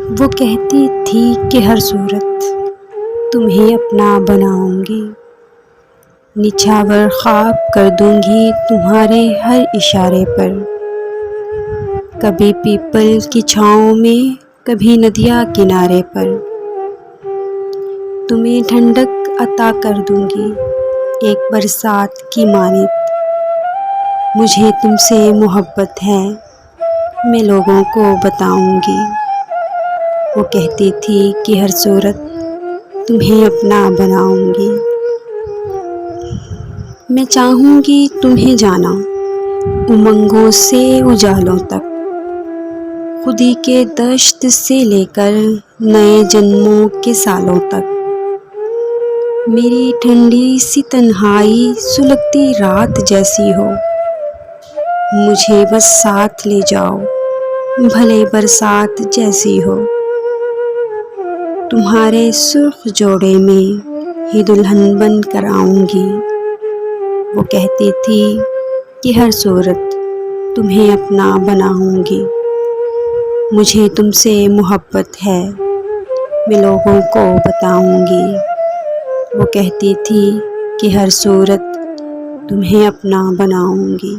وہ کہتی تھی کہ ہر صورت تمہیں اپنا بناؤں گی، نچھاور خواب کر دوں گی تمہارے ہر اشارے پر، کبھی پیپل کی چھاؤں میں کبھی ندیہ کنارے پر، تمہیں ٹھنڈک عطا کر دوں گی ایک برسات کی مانند، مجھے تم سے محبت ہے میں لوگوں کو بتاؤں گی۔ وہ کہتی تھی کہ ہر صورت تمہیں اپنا بناؤں گی، میں چاہوں گی تمہیں جانا امنگوں سے اجالوں تک، خودی کے دشت سے لے کر نئے جنموں کے سالوں تک، میری ٹھنڈی سی تنہائی سلگتی رات جیسی ہو، مجھے بس ساتھ لے جاؤ بھلے برسات جیسی ہو، تمہارے سرخ جوڑے میں ہی دلہن بن کر آؤں گی۔ وہ کہتی تھی کہ ہر صورت تمہیں اپنا بناؤں گی، مجھے تم سے محبت ہے میں لوگوں کو بتاؤں گی۔ وہ کہتی تھی کہ ہر صورت تمہیں اپنا بناؤں گی۔